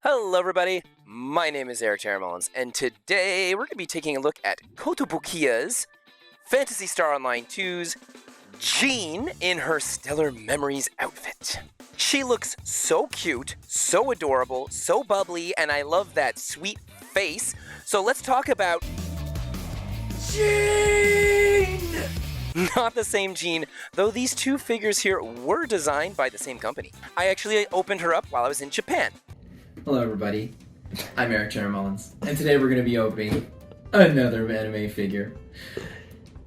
Hello everybody, my name is Eric Mullins, and today we're going to be taking a look at Kotobukiya's Phantasy Star Online 2's Jean in her Stellar Memories outfit. She looks so cute, so adorable, so bubbly, and I love that sweet face. So let's talk about Jean! Not the same Jean, though these two figures here were designed by the same company. I actually opened her up while I was in Japan. Hello everybody, I'm Eric Mullins, and today we're going to be opening another anime figure.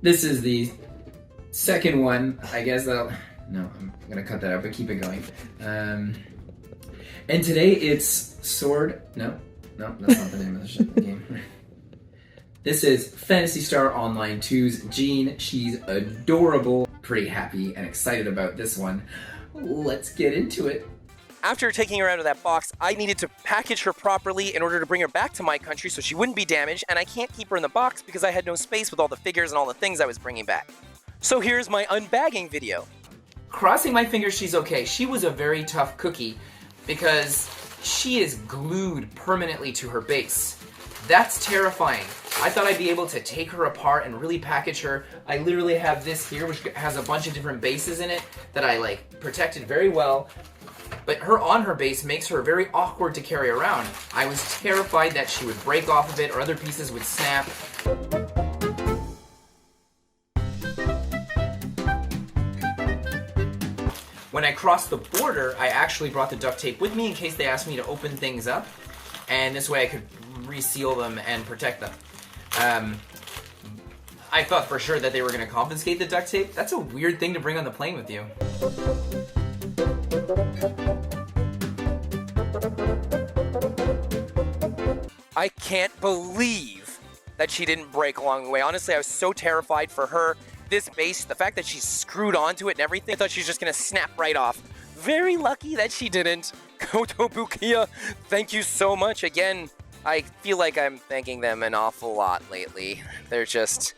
This is the second one, I guess no, I'm going to cut that out, but keep it going. And today it's Sword, no, that's not the name of the game. This is Phantasy Star Online 2's Jean. She's adorable, pretty happy and excited about this one. Let's get into it. After taking her out of that box, I needed to package her properly in order to bring her back to my country so she wouldn't be damaged, and I can't keep her in the box because I had no space with all the figures and all the things I was bringing back. So here's my unbagging video. Crossing my fingers she's okay. She was a very tough cookie because she is glued permanently to her base. That's terrifying. I thought I'd be able to take her apart and really package her. I literally have this here, which has a bunch of different bases in it that I protected very well. But her on her base makes her very awkward to carry around. I was terrified that she would break off of it or other pieces would snap. When I crossed the border, I actually brought the duct tape with me in case they asked me to open things up. And this way I could reseal them and protect them. I thought for sure that they were going to confiscate the duct tape. That's a weird thing to bring on the plane with you. I can't believe that she didn't break along the way. Honestly, I was so terrified for her. This base, the fact that she's screwed onto it and everything, I thought she was just gonna snap right off. Very lucky that she didn't. Kotobukiya, thank you so much. Again, I feel like I'm thanking them an awful lot lately. They're just...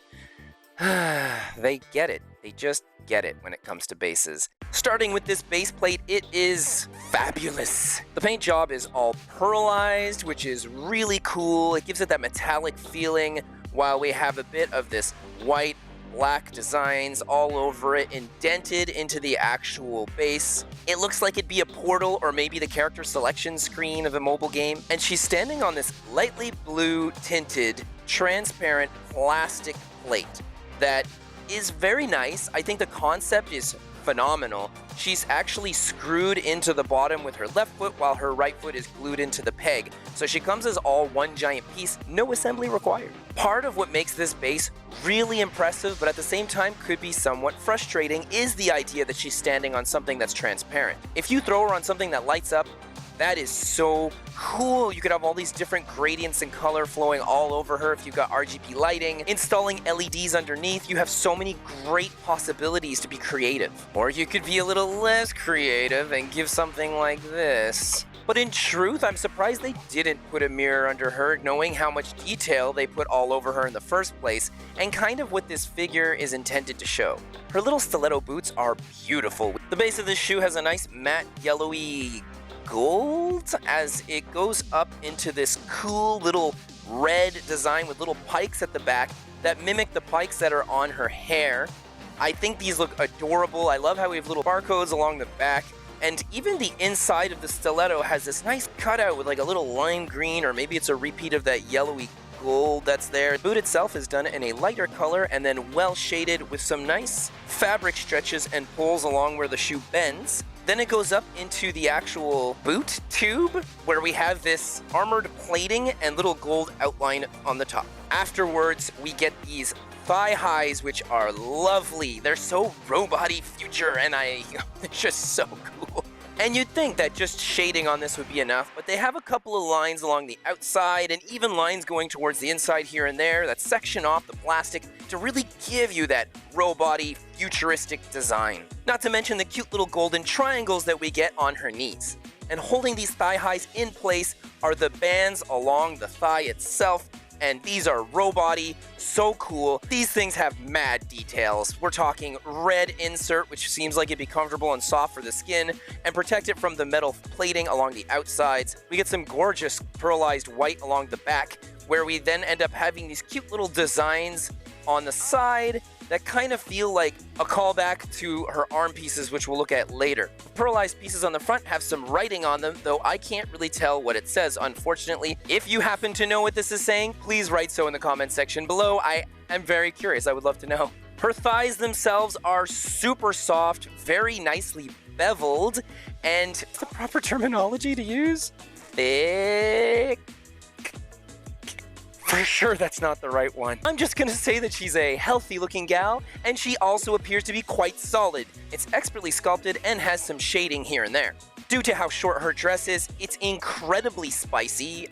they get it. They just get it when it comes to bases. Starting with this base plate, it is fabulous. The paint job is all pearlized, which is really cool. It gives it that metallic feeling, while we have a bit of this white, black designs all over it, indented into the actual base. It looks like it'd be a portal or maybe the character selection screen of a mobile game. And she's standing on this lightly blue tinted, transparent plastic plate that is very nice. I think the concept is phenomenal. She's actually screwed into the bottom with her left foot while her right foot is glued into the peg. So she comes as all one giant piece, no assembly required. Part of what makes this base really impressive, but at the same time could be somewhat frustrating, is the idea that she's standing on something that's transparent. If you throw her on something that lights up, that is so cool. You could have all these different gradients and color flowing all over her if you've got RGB lighting. Installing LEDs underneath, you have so many great possibilities to be creative. Or you could be a little less creative and give something like this. But in truth, I'm surprised they didn't put a mirror under her, knowing how much detail they put all over her in the first place, and kind of what this figure is intended to show. Her little stiletto boots are beautiful. The base of this shoe has a nice matte yellowy gold as it goes up into this cool little red design with little pikes at the back that mimic the pikes that are on her hair. I think these look adorable. I love how we have little barcodes along the back, and even the inside of the stiletto has this nice cutout with a little lime green, or maybe it's a repeat of that yellowy gold that's there. The boot itself is done in a lighter color and then well shaded with some nice fabric stretches and pulls along where the shoe bends. Then it goes up into the actual boot tube where we have this armored plating and little gold outline on the top. Afterwards, we get these thigh highs, which are lovely. They're so robot-y future, and they're just so cool. And you'd think that just shading on this would be enough, but they have a couple of lines along the outside and even lines going towards the inside here and there that section off the plastic to really give you that robot-y futuristic design. Not to mention the cute little golden triangles that we get on her knees. And holding these thigh highs in place are the bands along the thigh itself, and these are robot-y, so cool. These things have mad details. We're talking red insert, which seems like it'd be comfortable and soft for the skin, and protect it from the metal plating along the outsides. We get some gorgeous pearlized white along the back, where we then end up having these cute little designs on the side that kind of feel like a callback to her arm pieces, which we'll look at later. The pearlized pieces on the front have some writing on them, though I can't really tell what it says, unfortunately. If you happen to know what this is saying, please write so in the comment section below. I am very curious. I would love to know. Her thighs themselves are super soft, very nicely beveled, and what's the proper terminology to use? Thick. For sure that's not the right one. I'm just gonna say that she's a healthy looking gal, and she also appears to be quite solid. It's expertly sculpted and has some shading here and there. Due to how short her dress is, it's incredibly spicy.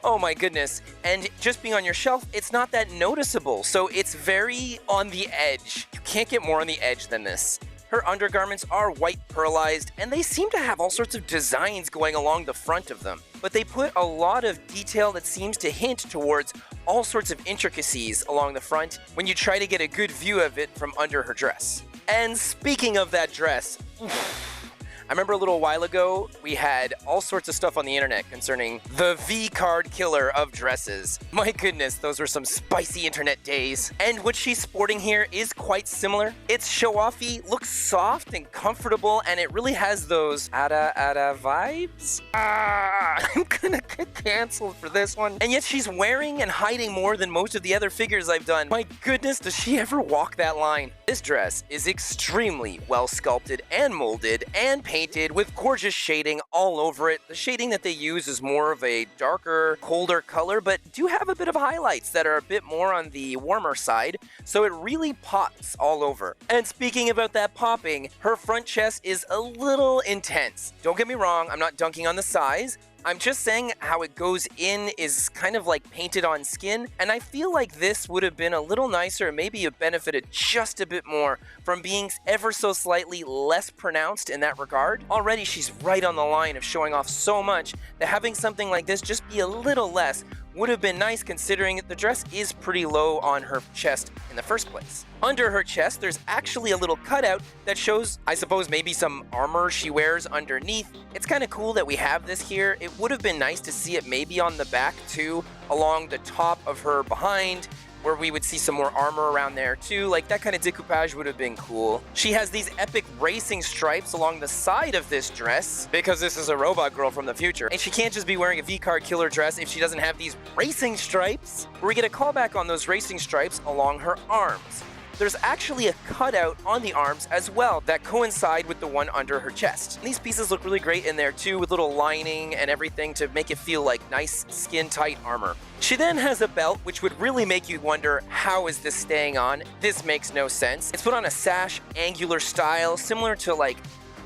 Oh my goodness. And just being on your shelf, it's not that noticeable, so it's very on the edge. You can't get more on the edge than this. Her undergarments are white pearlized, and they seem to have all sorts of designs going along the front of them. But they put a lot of detail that seems to hint towards all sorts of intricacies along the front when you try to get a good view of it from under her dress. And speaking of that dress, I remember a little while ago, we had all sorts of stuff on the internet concerning the V-card killer of dresses. My goodness, those were some spicy internet days. And what she's sporting here is quite similar. It's show-offy, looks soft and comfortable, and it really has those Ara Ara vibes. I'm gonna get canceled for this one. And yet she's wearing and hiding more than most of the other figures I've done. My goodness, does she ever walk that line? This dress is extremely well sculpted and molded and painted with gorgeous shading all over it. The shading that they use is more of a darker, colder color, but do have a bit of highlights that are a bit more on the warmer side, so it really pops all over. And speaking about that popping, her front chest is a little intense. Don't get me wrong, I'm not dunking on the size. I'm just saying how it goes in is kind of like painted on skin, and I feel like this would have been a little nicer, maybe it benefited just a bit more from being ever so slightly less pronounced in that regard. Already she's right on the line of showing off so much that having something like this just be a little less would have been nice, considering the dress is pretty low on her chest in the first place. Under her chest, there's actually a little cutout that shows, I suppose, maybe some armor she wears underneath. It's kind of cool that we have this here. It would have been nice to see it maybe on the back too, along the top of her behind, where we would see some more armor around there too. Like, that kind of decoupage would have been cool. She has these epic racing stripes along the side of this dress, because this is a robot girl from the future. And she can't just be wearing a V-card killer dress if she doesn't have these racing stripes, where we get a callback on those racing stripes along her arms. There's actually a cutout on the arms as well that coincide with the one under her chest. And these pieces look really great in there too, with little lining and everything to make it feel like nice skin-tight armor. She then has a belt, which would really make you wonder, how is this staying on? This makes no sense. It's put on a sash, angular style, similar to like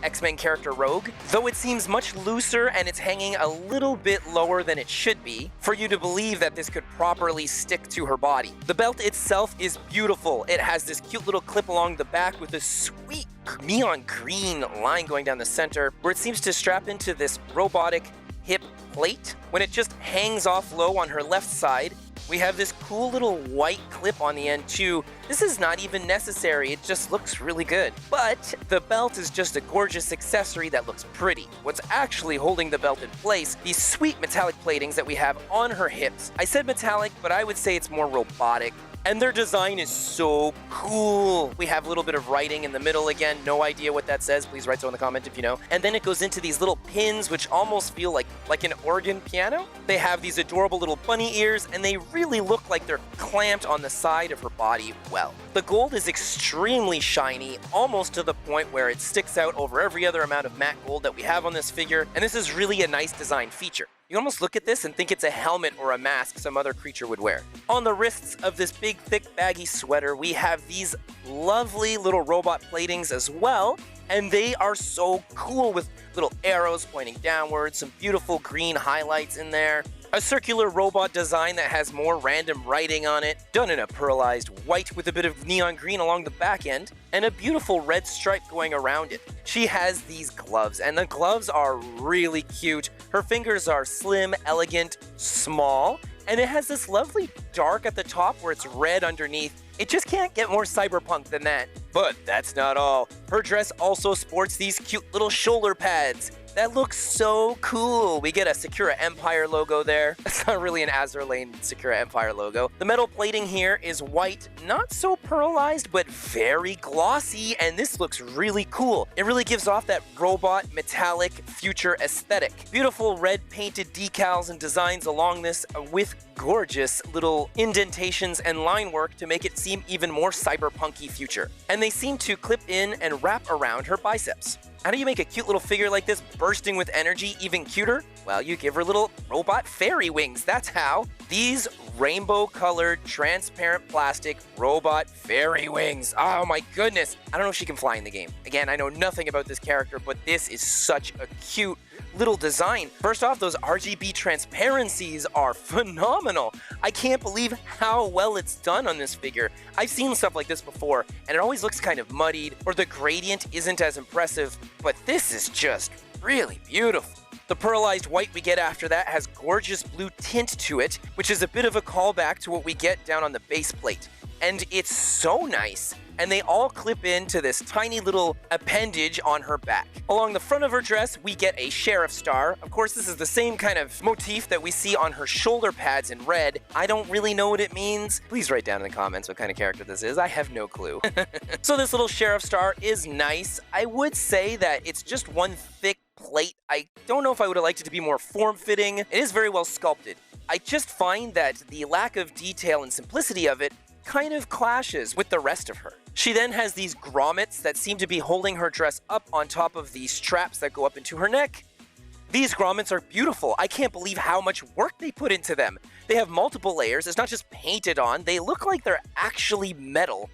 X-Men character Rogue, though it seems much looser and it's hanging a little bit lower than it should be for you to believe that this could properly stick to her body. The belt itself is beautiful. It has this cute little clip along the back with a sweet neon green line going down the center, where it seems to strap into this robotic hip plate. When it just hangs off low on her left side, we have this cool little white clip on the end too. This is not even necessary, it just looks really good. But the belt is just a gorgeous accessory that looks pretty. What's actually holding the belt in place, these sweet metallic platings that we have on her hips. I said metallic, but I would say it's more robotic. And their design is so cool. We have a little bit of writing in the middle again. No idea what that says. Please write so in the comment if you know. And then it goes into these little pins, which almost feel like an organ piano. They have these adorable little bunny ears, and they really look like they're clamped on the side of her body well. The gold is extremely shiny, almost to the point where it sticks out over every other amount of matte gold that we have on this figure. And this is really a nice design feature. You almost look at this and think it's a helmet or a mask some other creature would wear. On the wrists of this big, thick, baggy sweater, we have these lovely little robot platings as well, and they are so cool with little arrows pointing downwards, some beautiful green highlights in there, a circular robot design that has more random writing on it, done in a pearlized white with a bit of neon green along the back end, and a beautiful red stripe going around it. She has these gloves, and the gloves are really cute. Her fingers are slim, elegant, small, and it has this lovely dark at the top where it's red underneath. It just can't get more cyberpunk than that. But that's not all. Her dress also sports these cute little shoulder pads. That looks so cool. We get a Sakura Empire logo there. That's not really an Azur Lane Sakura Empire logo. The metal plating here is white, not so pearlized, but very glossy, and this looks really cool. It really gives off that robot, metallic, future aesthetic. Beautiful red painted decals and designs along this with gorgeous little indentations and line work to make it seem even more cyberpunky future. And they seem to clip in and wrap around her biceps. How do you make a cute little figure like this bursting with energy even cuter? Well, you give her little robot fairy wings, that's how. These rainbow-colored, transparent plastic robot fairy wings. Oh my goodness. I don't know if she can fly in the game. Again, I know nothing about this character, but this is such a cute little design. First off, those RGB transparencies are phenomenal. I can't believe how well it's done on this figure. I've seen stuff like this before, and it always looks kind of muddied, or the gradient isn't as impressive, but this is just really beautiful. The pearlized white we get after that has gorgeous blue tint to it, which is a bit of a callback to what we get down on the base plate. And it's so nice, and they all clip into this tiny little appendage on her back. Along the front of her dress, we get a sheriff star. Of course, this is the same kind of motif that we see on her shoulder pads in red. I don't really know what it means. Please write down in the comments what kind of character this is. I have no clue. So this little sheriff star is nice. I would say that it's just one thick plate. I don't know if I would have liked it to be more form-fitting. It is very well sculpted. I just find that the lack of detail and simplicity of it kind of clashes with the rest of her. She then has these grommets that seem to be holding her dress up on top of these straps that go up into her neck. These grommets are beautiful. I can't believe how much work they put into them. They have multiple layers. It's not just painted on. They look like they're actually metal.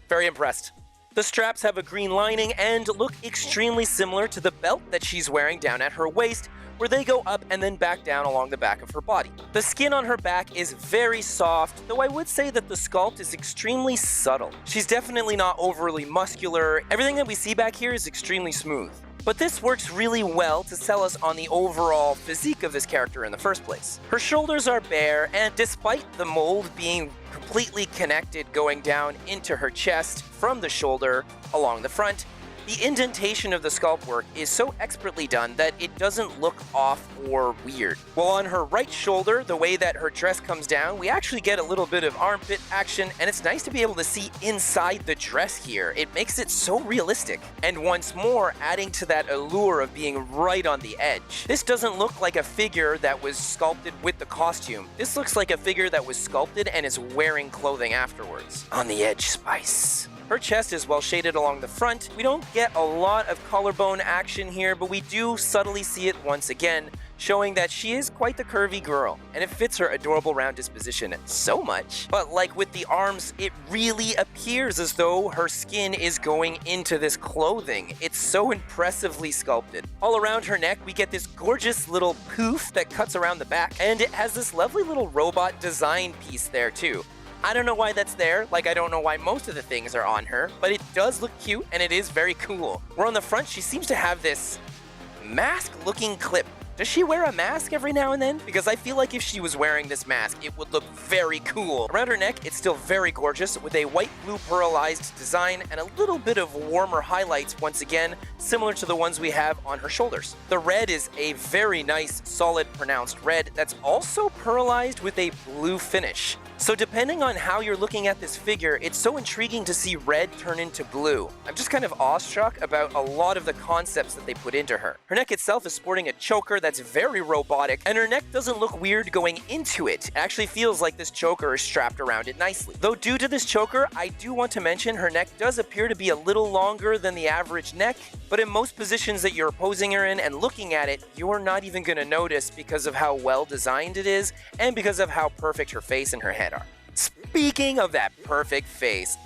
Very impressed. The straps have a green lining and look extremely similar to the belt that she's wearing down at her waist, where they go up and then back down along the back of her body. The skin on her back is very soft, though I would say that the sculpt is extremely subtle. She's definitely not overly muscular. Everything that we see back here is extremely smooth. But this works really well to sell us on the overall physique of this character in the first place. Her shoulders are bare, and despite the mold being completely connected going down into her chest from the shoulder along the front, the indentation of the sculpt work is so expertly done that it doesn't look off or weird. While on her right shoulder, the way that her dress comes down, we actually get a little bit of armpit action, and it's nice to be able to see inside the dress here. It makes it so realistic. And once more, adding to that allure of being right on the edge. This doesn't look like a figure that was sculpted with the costume. This looks like a figure that was sculpted and is wearing clothing afterwards. On the edge spice. Her chest is well shaded along the front. We don't get a lot of collarbone action here, but we do subtly see it once again, showing that she is quite the curvy girl, and it fits her adorable round disposition so much. But like with the arms, it really appears as though her skin is going into this clothing. It's so impressively sculpted. All around her neck, we get this gorgeous little poof that cuts around the back, and it has this lovely little robot design piece there too. I don't know why that's there, like I don't know why most of the things are on her, but it does look cute and it is very cool. Where on the front, she seems to have this mask-looking clip. Does she wear a mask every now and then? Because I feel like if she was wearing this mask, it would look very cool. Around her neck, it's still very gorgeous with a white-blue pearlized design and a little bit of warmer highlights once again, similar to the ones we have on her shoulders. The red is a very nice, solid, pronounced red that's also pearlized with a blue finish. So depending on how you're looking at this figure, it's so intriguing to see red turn into blue. I'm just kind of awestruck about a lot of the concepts that they put into her. Her neck itself is sporting a choker that's very robotic, and her neck doesn't look weird going into it. It actually feels like this choker is strapped around it nicely. Though due to this choker, I do want to mention her neck does appear to be a little longer than the average neck, but in most positions that you're posing her in and looking at it, you're not even going to notice because of how well designed it is and because of how perfect her face and her head are. Speaking of that perfect face,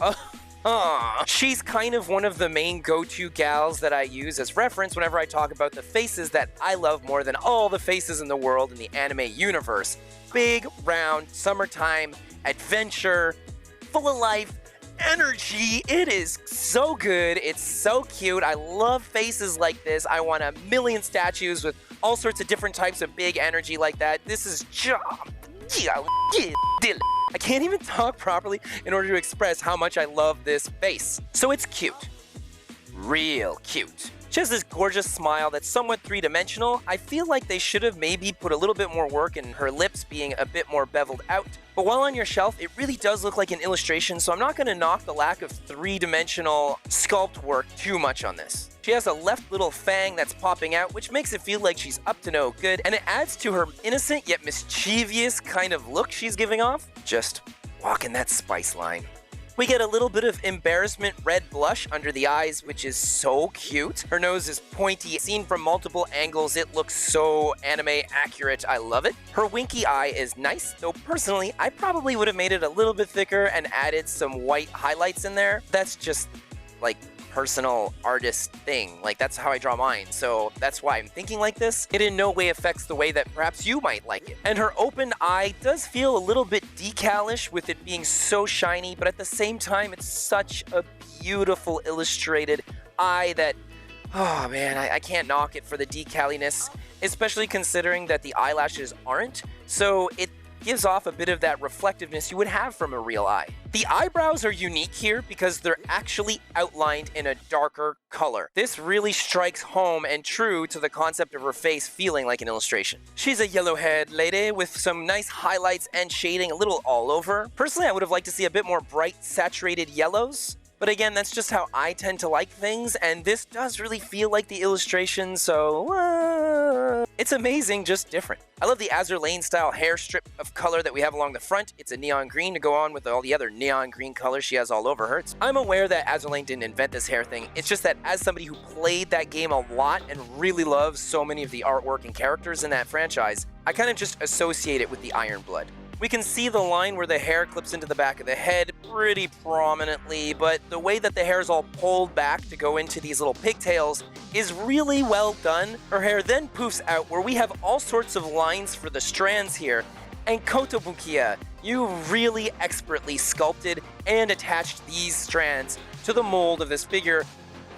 she's kind of one of the main go-to gals that I use as reference whenever I talk about the faces that I love more than all the faces in the world in the anime universe. Big, round, summertime, adventure, full of life, energy. It is so good. It's so cute. I love faces like this. I want a million statues with all sorts of different types of big energy like that. This is just I can't even talk properly in order to express how much I love this face. So it's cute. Real cute. She has this gorgeous smile that's somewhat three-dimensional. I feel like they should have maybe put a little bit more work in her lips being a bit more beveled out. But while on your shelf, it really does look like an illustration, so I'm not going to knock the lack of three-dimensional sculpt work too much on this. She has a left little fang that's popping out, which makes it feel like she's up to no good, and it adds to her innocent yet mischievous kind of look she's giving off. Just walking that spice line. We get a little bit of embarrassment red blush under the eyes, which is so cute. Her nose is pointy. Seen from multiple angles, it looks so anime accurate. I love it. Her winky eye is nice, though personally, I probably would have made it a little bit thicker and added some white highlights in there. That's just like personal artist thing. Like, that's how I draw mine, so that's why I'm thinking like this. It in no way affects the way that perhaps you might like it. And her open eye does feel a little bit decal-ish with it being so shiny, but at the same time, it's such a beautiful illustrated eye that, oh man, I can't knock it for the decaliness, especially considering that the eyelashes aren't, so it gives off a bit of that reflectiveness you would have from a real eye. The eyebrows are unique here because they're actually outlined in a darker color. This really strikes home and true to the concept of her face feeling like an illustration. She's a yellow-haired lady with some nice highlights and shading a little all over. Personally, I would have liked to see a bit more bright, saturated yellows. But again, that's just how I tend to like things, and this does really feel like the illustration, so it's amazing, just different. I love the Azur Lane style hair strip of color that we have along the front. It's a neon green to go on with all the other neon green colors she has all over her. I'm aware that Azur Lane didn't invent this hair thing. It's just that as somebody who played that game a lot and really loves so many of the artwork and characters in that franchise, I kind of just associate it with the Iron Blood. We can see the line where the hair clips into the back of the head pretty prominently, but the way that the hair is all pulled back to go into these little pigtails is really well done. Her hair then poofs out where we have all sorts of lines for the strands here. And Kotobukiya, you really expertly sculpted and attached these strands to the mold of this figure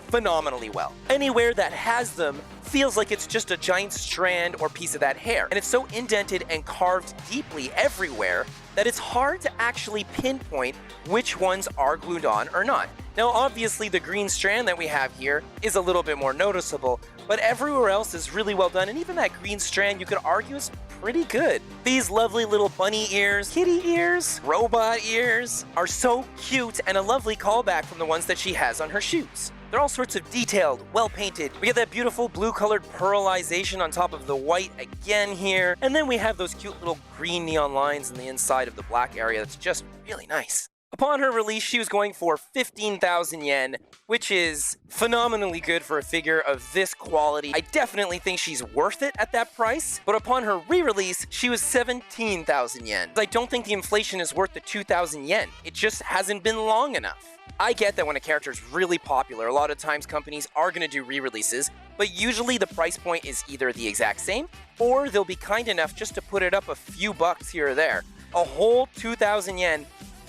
phenomenally well. Anywhere that has them feels like it's just a giant strand or piece of that hair, and it's so indented and carved deeply everywhere that it's hard to actually pinpoint which ones are glued on or not. Now obviously the green strand that we have here is a little bit more noticeable, but everywhere else is really well done, and even that green strand you could argue is pretty good. These lovely little bunny ears, kitty ears, robot ears are so cute and a lovely callback from the ones that she has on her shoes. They're all sorts of detailed, well-painted. We get that beautiful blue-colored pearlization on top of the white again here. And then we have those cute little green neon lines on the inside of the black area that's just really nice. Upon her release, she was going for 15,000 yen, which is phenomenally good for a figure of this quality. I definitely think she's worth it at that price, but upon her re-release, she was 17,000 yen. I don't think the inflation is worth the 2,000 yen. It just hasn't been long enough. I get that when a character is really popular, a lot of times companies are going to do re-releases, but usually the price point is either the exact same, or they'll be kind enough just to put it up a few bucks here or there. A whole 2,000 yen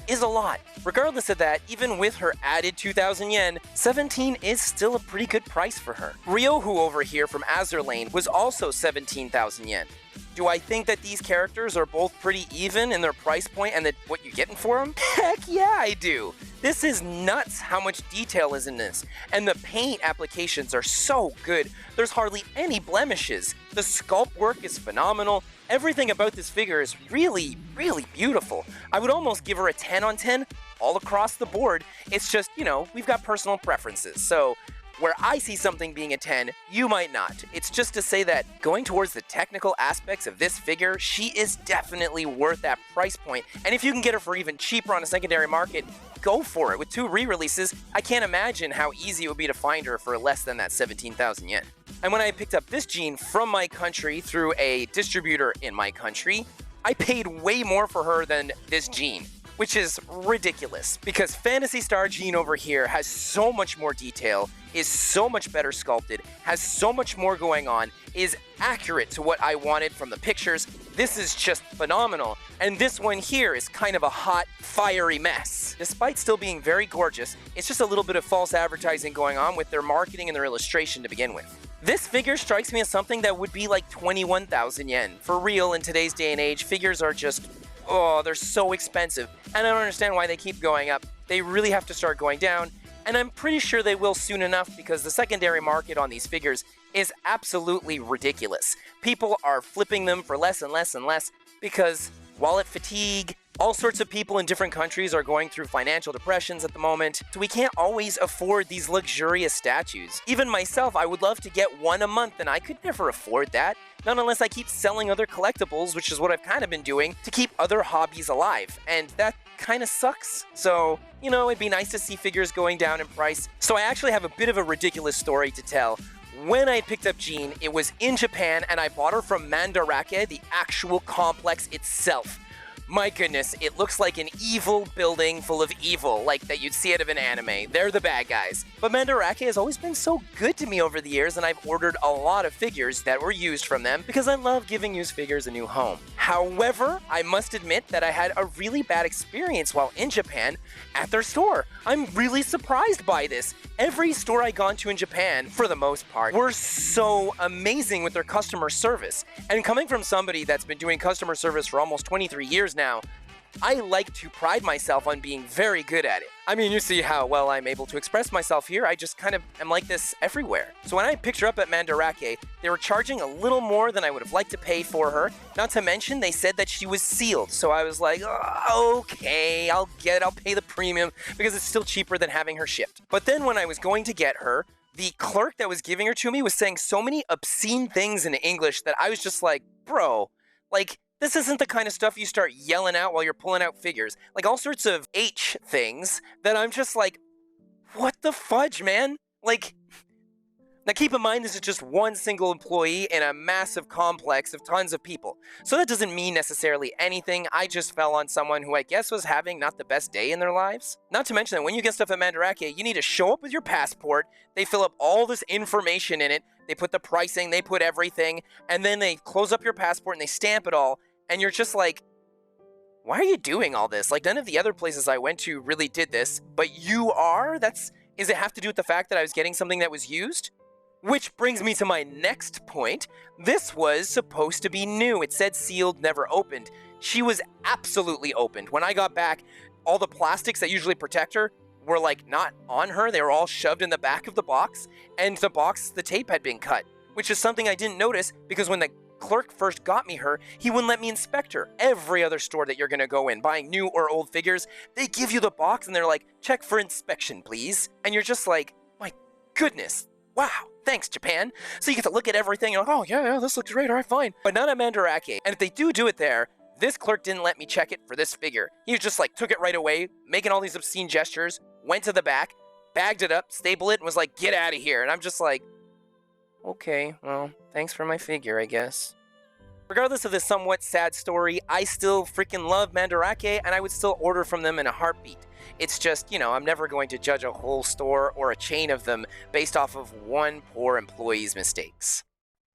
is a lot. Regardless of that, even with her added 2,000 yen, 17 is still a pretty good price for her. Ryohu over here from Azur Lane was also 17,000 yen. Do I think that these characters are both pretty even in their price point and that what you're getting for them? Heck yeah, I do! This is nuts how much detail is in this, and the paint applications are so good. There's hardly any blemishes. The sculpt work is phenomenal. Everything about this figure is really, really beautiful. I would almost give her a 10 on 10 all across the board. It's just, you know, we've got personal preferences, so where I see something being a 10, you might not. It's just to say that going towards the technical aspects of this figure, she is definitely worth that price point. And if you can get her for even cheaper on a secondary market, go for it. With 2 re-releases, I can't imagine how easy it would be to find her for less than that 17,000 yen. And when I picked up this jean from my country through a distributor in my country, I paid way more for her than this jean, which is ridiculous because Phantasy Star jean over here has so much more detail, is so much better sculpted, has so much more going on, is accurate to what I wanted from the pictures. This is just phenomenal. And this one here is kind of a hot, fiery mess. Despite still being very gorgeous, it's just a little bit of false advertising going on with their marketing and their illustration to begin with. This figure strikes me as something that would be like 21,000 yen. For real, in today's day and age, figures are just, oh, they're so expensive. And I don't understand why they keep going up. They really have to start going down. And I'm pretty sure they will soon enough because the secondary market on these figures is absolutely ridiculous. People are flipping them for less and less and less because wallet fatigue, all sorts of people in different countries are going through financial depressions at the moment, so we can't always afford these luxurious statues. Even myself, I would love to get one a month, and I could never afford that. Not unless I keep selling other collectibles, which is what I've kind of been doing, to keep other hobbies alive, and that kind of sucks. So, you know, it'd be nice to see figures going down in price. So I actually have a bit of a ridiculous story to tell. When I picked up Jean, it was in Japan, and I bought her from Mandarake, the actual complex itself. My goodness, it looks like an evil building full of evil, like that you'd see out of an anime. They're the bad guys. But Mandarake has always been so good to me over the years, and I've ordered a lot of figures that were used from them because I love giving used figures a new home. However, I must admit that I had a really bad experience while in Japan at their store. I'm really surprised by this. Every store I've gone to in Japan, for the most part, were so amazing with their customer service. And coming from somebody that's been doing customer service for almost 23 years now, I like to pride myself on being very good at it. I mean, you see how well I'm able to express myself here. I just kind of am like this everywhere. So when I picked her up at Mandarake, they were charging a little more than I would have liked to pay for her. Not to mention, they said that she was sealed. So I was like, oh, okay, I'll pay the premium because it's still cheaper than having her shipped. But then when I was going to get her, the clerk that was giving her to me was saying so many obscene things in English that I was just like, bro, like, this isn't the kind of stuff you start yelling out while you're pulling out figures. Like all sorts of H things that I'm just like, what the fudge, man? Like, now keep in mind this is just one single employee in a massive complex of tons of people. So that doesn't mean necessarily anything. I just fell on someone who I guess was having not the best day in their lives. Not to mention that when you get stuff at Mandarake, you need to show up with your passport. They fill up all this information in it. They put the pricing, they put everything, and then they close up your passport and they stamp it all. And you're just like, why are you doing all this? Like, none of the other places I went to really did this, but you are? Does it have to do with the fact that I was getting something that was used? Which brings me to my next point. This was supposed to be new. It said sealed, never opened. She was absolutely opened. When I got back, all the plastics that usually protect her were like not on her. They were all shoved in the back of the box, and the tape had been cut, which is something I didn't notice because when the clerk first got me her, he wouldn't let me inspect her. Every other store that you're gonna go in, buying new or old figures, they give you the box and they're like, check for inspection, please. And you're just like, my goodness, wow, thanks, Japan. So you get to look at everything, you're like, oh yeah, this looks great, all right, fine. But not at Mandarake. And if they do it there, this clerk didn't let me check it for this figure. He just like took it right away, making all these obscene gestures, went to the back, bagged it up, stapled it, and was like, get out of here. And I'm just like, okay, well, thanks for my figure, I guess. Regardless of this somewhat sad story, I still freaking love Mandarake, and I would still order from them in a heartbeat. It's just, you know, I'm never going to judge a whole store or a chain of them based off of one poor employee's mistakes.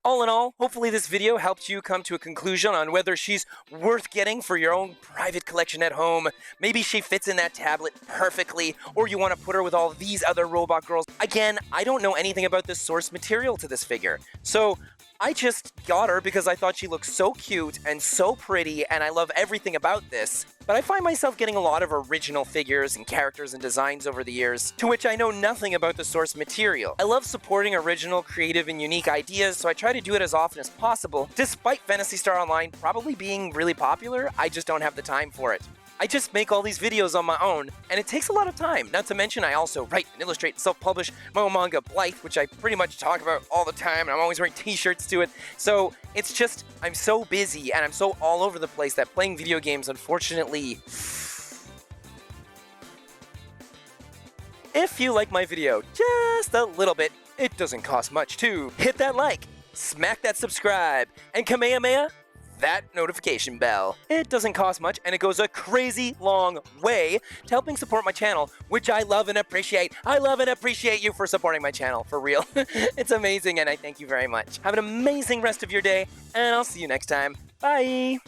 All in all, hopefully this video helped you come to a conclusion on whether she's worth getting for your own private collection at home. Maybe she fits in that tablet perfectly, or you want to put her with all these other robot girls. Again, I don't know anything about the source material to this figure, so I just got her because I thought she looked so cute and so pretty, and I love everything about this. But I find myself getting a lot of original figures and characters and designs over the years, to which I know nothing about the source material. I love supporting original, creative, and unique ideas, so I try to do it as often as possible. Despite Phantasy Star Online probably being really popular, I just don't have the time for it. I just make all these videos on my own, and it takes a lot of time. Not to mention I also write and illustrate and self-publish my own manga, Blithe, which I pretty much talk about all the time, and I'm always wearing t-shirts to it. So it's just, I'm so busy and I'm so all over the place that playing video games, unfortunately... If you like my video just a little bit, it doesn't cost much to hit that like, smack that subscribe, and Kamehameha that notification bell. It doesn't cost much, and it goes a crazy long way to helping support my channel, which I love and appreciate. I love and appreciate you for supporting my channel, for real. It's amazing, and I thank you very much. Have an amazing rest of your day, and I'll see you next time. Bye!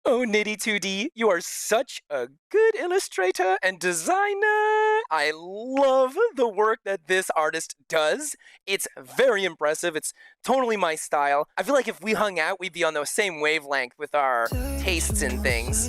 Oh, Nitty2D, you are such a good illustrator and designer! I love the work that this artist does. It's very impressive. It's totally my style. I feel like if we hung out, we'd be on the same wavelength with our tastes in things.